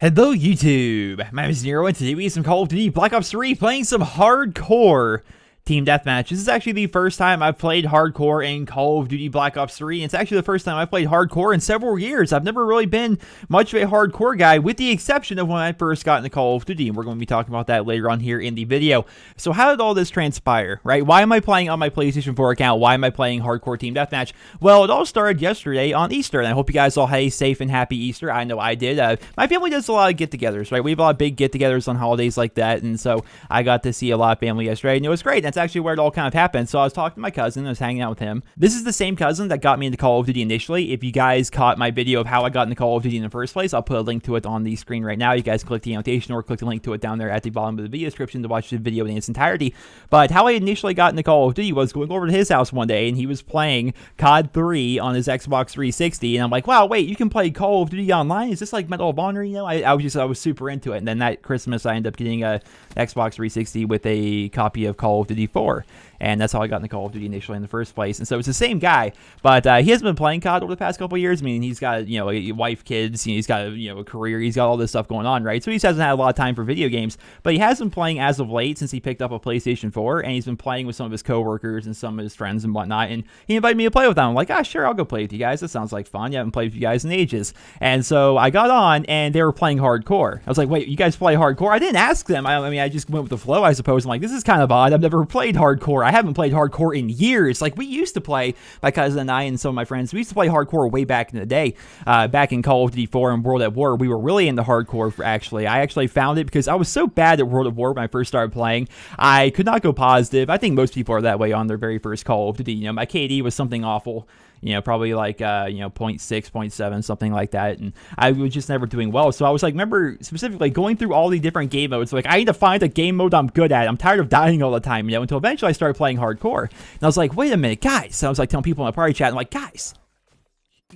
Hello YouTube, my name is Nero and today we have some Call of Duty Black Ops 3 playing some hardcore team deathmatch. This is actually the first time I've played hardcore in Call of Duty Black Ops 3. And it's actually the first time I've played hardcore in several years. I've never really been much of a hardcore guy with the exception of when I first got into Call of Duty, and we're going to be talking about that later on here in the video. So how did all this transpire, right? Why am I playing on my PlayStation 4 account? Why am I playing hardcore team deathmatch? Well, it all started yesterday on Easter, and I hope you guys all had a safe and happy Easter. I know I did. My family does a lot of get-togethers, right? We have a lot of big get-togethers on holidays like that, and so I got to see a lot of family yesterday, and it was great. That's actually where it all kind of happened. So I was talking to my cousin, I was hanging out with him. This is the same cousin that got me into Call of Duty initially. If you guys caught my video of how I got into Call of Duty in the first place, I'll put a link to it on the screen right now. You guys click the annotation or click the link to it down there at the bottom of the video description to watch the video in its entirety. But how I initially got into Call of Duty was going over to his house one day, and he was playing COD 3 on his Xbox 360, and I'm like, wow, wait, you can play Call of Duty online? Is this like Medal of Honor? You know, I was super into it. And then that Christmas, I ended up getting a Xbox 360 with a copy of Call of Duty 4. And that's how I got into Call of Duty initially in the first place. And so it's the same guy, but he hasn't been playing COD over the past couple of years. I mean, he's got, you know, a wife, kids, you know, he's got a, a career, he's got all this stuff going on, right? So he just hasn't had a lot of time for video games, but he has been playing as of late since he picked up a PlayStation 4, and he's been playing with some of his coworkers and some of his friends and whatnot, and he invited me to play with them. I'm like, ah, sure, I'll go play with you guys. That sounds like fun. You haven't played with you guys in ages. And so I got on, and they were playing hardcore. I was like, wait, you guys play hardcore? I didn't ask them. I mean, I just went with the flow, I suppose. I'm like, this is kind of odd. I've never played hardcore. I haven't played hardcore in years. Like, we used to play, my cousin and I and some of my friends, we used to play hardcore way back in the day. Back in Call of Duty 4 and World at War, we were really into hardcore, actually. I actually found it because I was so bad at World at War when I first started playing. I could not go positive. I think most people are that way on their very first Call of Duty. You know, my KD was something awful. You know, probably like, 0.6, 0.7, something like that. And I was just never doing well. So I was like, remember specifically going through all the different game modes. Like, I need to find a game mode I'm good at. I'm tired of dying all the time, you know, until eventually I started playing hardcore. And I was like, wait a minute, guys. So I was like telling people in my party chat, I'm like, guys,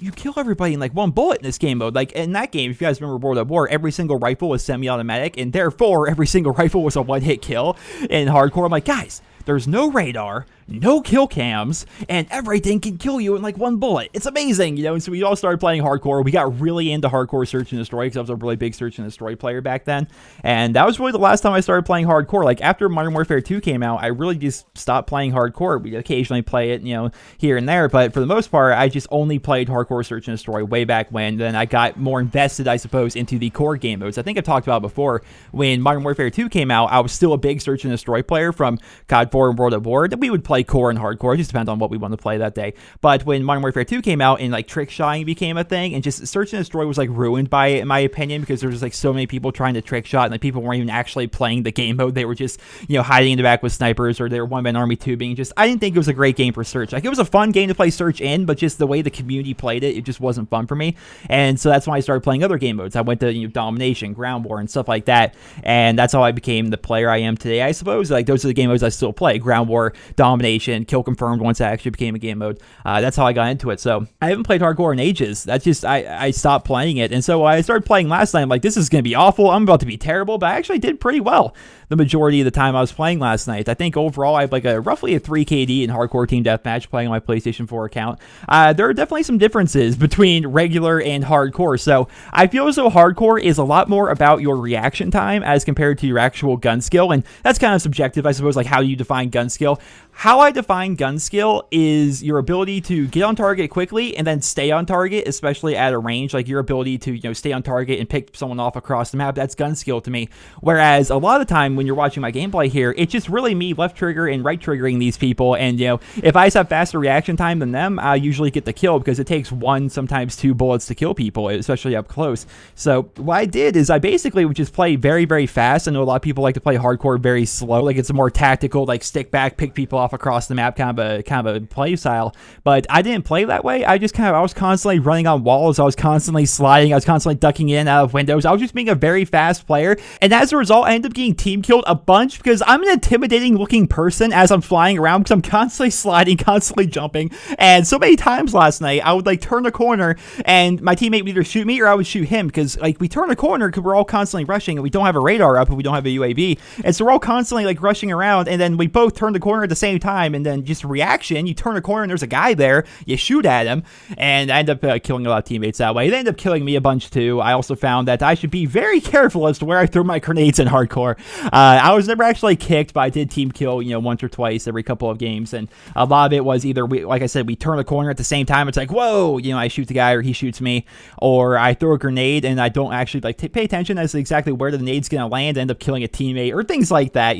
you kill everybody in like one bullet in this game mode. Like in that game, if you guys remember World at War, every single rifle was semi-automatic, and therefore every single rifle was a one-hit kill. In hardcore, I'm like, guys, there's no radar, no kill cams, and everything can kill you in like one bullet. It's amazing, you know. And so we all started playing hardcore. We got really into hardcore search and destroy because I was a really big search and destroy player back then. And that was really the last time I started playing hardcore. Like after Modern Warfare 2 came out, I really just stopped playing hardcore. We occasionally play it, you know, here and there, but for the most part, I just only played hardcore search and destroy way back when. Then I got more invested, I suppose, into the core game modes. I think I've talked about before. When Modern Warfare 2 came out, I was still a big search and destroy player from COD 4 and World at War. We would play core and hardcore. It just depends on what we wanted to play that day. But when Modern Warfare 2 came out and like trick shotting became a thing, and just search and destroy was like ruined by it, in my opinion, because there was like so many people trying to trick shot, and like people weren't even actually playing the game mode. They were just, you know, hiding in the back with snipers, or they were one-man army tubing. Just, I didn't think it was a great game for search. Like, it was a fun game to play search in, but just the way the community played it, it just wasn't fun for me. And so that's why I started playing other game modes. I went to, you know, domination, ground war, and stuff like that. And that's how I became the player I am today, I suppose. Like, those are the game modes I still play: ground war, domination, kill confirmed once that actually became a game mode. That's how I got into it. So I haven't played hardcore in ages. That's just, I stopped playing it. And so I started playing last night. I'm like, this is going to be awful. I'm about to be terrible, but I actually did pretty well the majority of the time I was playing last night. I think overall I have like roughly a 3 KD in hardcore team deathmatch playing on my PlayStation 4 account. There are definitely some differences between regular and hardcore. So I feel as though hardcore is a lot more about your reaction time as compared to your actual gun skill. And that's kind of subjective, I suppose. Like, how do you define gun skill? How I define gun skill is your ability to get on target quickly and then stay on target, especially at a range. Like your ability to, you know, stay on target and pick someone off across the map. That's gun skill to me. Whereas a lot of the time when you're watching my gameplay here, it's just really me left trigger and right triggering these people. And, you know, if I just have faster reaction time than them, I usually get the kill because it takes 1, sometimes 2 bullets to kill people, especially up close. So what I did is I basically would just play very, very fast. I know a lot of people like to play hardcore very slow. Like, it's a more tactical, like stick back, pick people off across the map kind of a play style. But I didn't play that way. I was constantly running on walls. I was constantly sliding. I was constantly ducking in and out of windows. I was just being a very fast player, and as a result I ended up getting team killed a bunch because I'm an intimidating looking person as I'm flying around, because I'm constantly sliding, constantly jumping. And so many times last night I would like turn a corner and my teammate would either shoot me or I would shoot him, because like we turn a corner because we're all constantly rushing and we don't have a radar up and we don't have a UAV, and so we're all constantly like rushing around, and then we both turn the corner at the same time. time, and then just reaction, you turn a corner and there's a guy there, you shoot at him, and I end up killing a lot of teammates that way. They end up killing me a bunch too. I also found that I should be very careful as to where I throw my grenades in hardcore. I was never actually kicked, but I did team kill, once or twice every couple of games, and a lot of it was either, like I said, we turn a corner at the same time, it's like, whoa, I shoot the guy or he shoots me, or I throw a grenade and I don't actually pay attention as to exactly where the grenade's gonna land, end up killing a teammate, or things like that,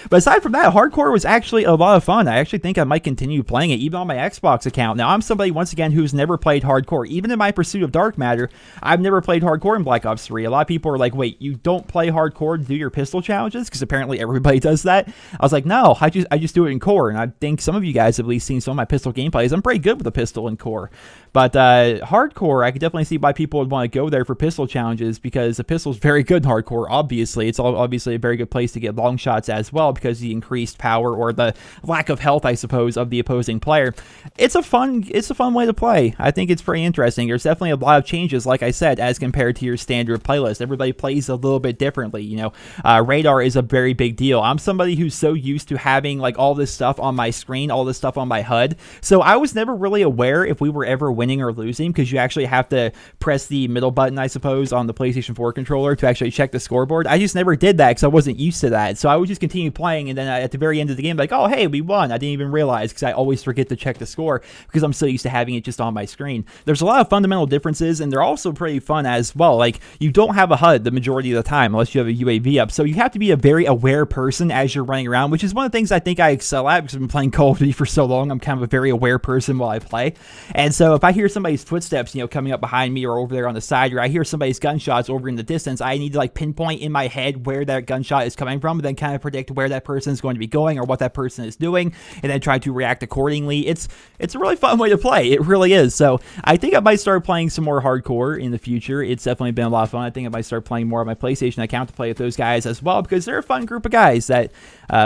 But aside from that, hardcore was actually a lot of fun. I actually think I might continue playing it, even on my Xbox account. Now, I'm somebody, once again, who's never played hardcore. Even in my pursuit of dark matter, I've never played hardcore in Black Ops 3. A lot of people are like, wait, you don't play hardcore to do your pistol challenges? Because apparently everybody does that. I was like, no, I just do it in core, and I think some of you guys have at least seen some of my pistol gameplays. I'm pretty good with a pistol in core. But hardcore, I could definitely see why people would want to go there for pistol challenges, because the pistol's very good in hardcore, obviously. It's obviously a very good place to get long shots as well, because of the increased power, or the lack of health, I suppose, of the opposing player. It's a fun way to play. I think it's pretty interesting. There's definitely a lot of changes, like I said, as compared to your standard playlist. Everybody plays a little bit differently, Radar is a very big deal. I'm somebody who's so used to having all this stuff on my screen, all this stuff on my HUD, so I was never really aware if we were ever winning or losing, because you actually have to press the middle button, I suppose, on the PlayStation 4 controller to actually check the scoreboard. I just never did that because I wasn't used to that, so I would just continue playing, and then at the very end of the game, oh, hey, we won. I didn't even realize, because I always forget to check the score because I'm so used to having it just on my screen. There's a lot of fundamental differences, and they're also pretty fun as well. You don't have a HUD the majority of the time unless you have a UAV up, so you have to be a very aware person as you're running around, which is one of the things I think I excel at, because I've been playing Call of Duty for so long. I'm kind of a very aware person while I play, and so if I hear somebody's footsteps, coming up behind me or over there on the side, or I hear somebody's gunshots over in the distance, I need to pinpoint in my head where that gunshot is coming from, and then kind of predict where that person is going to be going or what that person is doing, and then try to react accordingly. It's a really fun way to play. It really is. So I think I might start playing some more hardcore in the future. It's definitely been a lot of fun. I think I might start playing more on my PlayStation account to play with those guys as well, because they're a fun group of guys that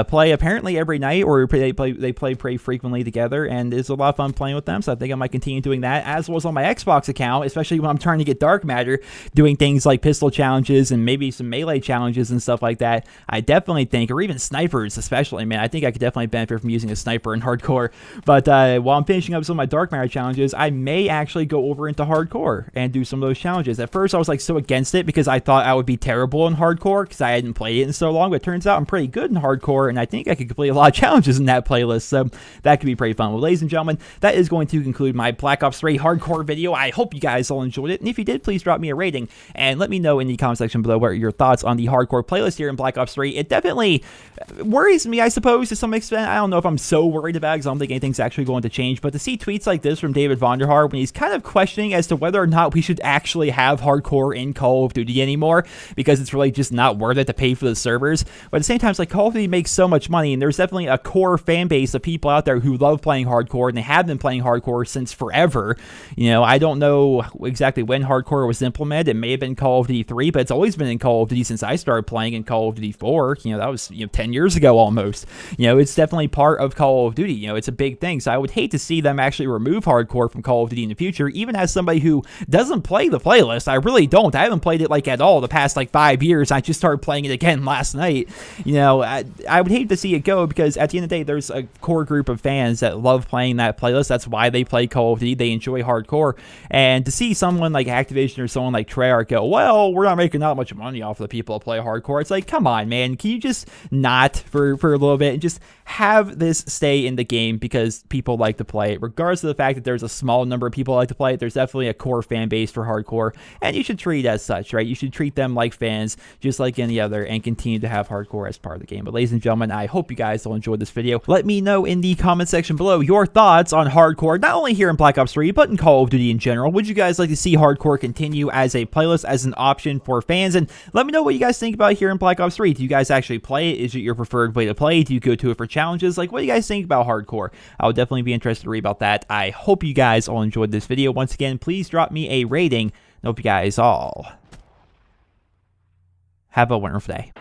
play apparently every night, or they play pretty frequently together, and it's a lot of fun playing with them. So I think I might continue doing that, as well as on my Xbox account, especially when I'm trying to get dark matter, doing things like pistol challenges and maybe some melee challenges and stuff like that. I definitely think, or even snipers especially, man, I think I could definitely benefit from using a sniper in hardcore. But while I'm finishing up some of my dark matter challenges, I may actually go over into hardcore and do some of those challenges. At first I was so against it, because I thought I would be terrible in hardcore because I hadn't played it in so long, but it turns out I'm pretty good in hardcore, and I think I could complete a lot of challenges in that playlist, so that could be pretty fun. Well, ladies and gentlemen, that is going to conclude my Black Ops 3 hardcore video. I hope you guys all enjoyed it, and if you did, please drop me a rating, and let me know in the comment section below what are your thoughts on the hardcore playlist here in Black Ops 3. It definitely worries me, I suppose, to some extent. I don't know if I'm so worried about it, because I don't think anything's actually going to change, but to see tweets like this from David Vonderhaar, when he's kind of questioning as to whether or not we should actually have hardcore in Call of Duty anymore, because it's really just not worth it to pay for the servers. But at the same time, it's Call of Duty makes so much money, and there's definitely a core fan base of people out there who love playing hardcore, and they have been playing hardcore since forever. I don't know exactly when hardcore was implemented. It may have been Call of Duty 3, but it's always been in Call of Duty since I started playing in Call of Duty 4. That was 10 years ago almost. It's definitely part of Call of Duty. It's a big thing, so I would hate to see them actually remove hardcore from Call of Duty in the future, even as somebody who doesn't play the playlist. I really don't. I haven't played it at all the past 5 years. I just started playing it again last night. I would hate to see it go, because at the end of the day, there's a core group of fans that love playing that playlist. That's why they play Call of Duty. They enjoy hardcore, and to see someone like Activision or someone like Treyarch go, well, we're not making that much money off of the people that play hardcore. It's come on, man. Can you just not for a little bit and just have this stay in the game, because people like to play it, regardless of the fact that there's a small number of people that like to play it. There's definitely a core fan base for hardcore, and you should treat it as such, right? You should treat them like fans, just like any other, and continue to have hardcore as part of the game. But ladies and gentlemen, I hope you guys all enjoyed this video. Let me know in the comment section below your thoughts on hardcore, not only here in Black Ops 3, but in Call of Duty in general. Would you guys like to see hardcore continue as a playlist, as an option for fans? And let me know what you guys think about it here in Black Ops 3. Do you guys actually play it? Is it your preferred way to play? Do you go to it for challenges? What do you guys think about hardcore? I would definitely be interested to read about that. I hope you guys all enjoyed this video. Once again, please drop me a rating. I hope you guys all have a wonderful day.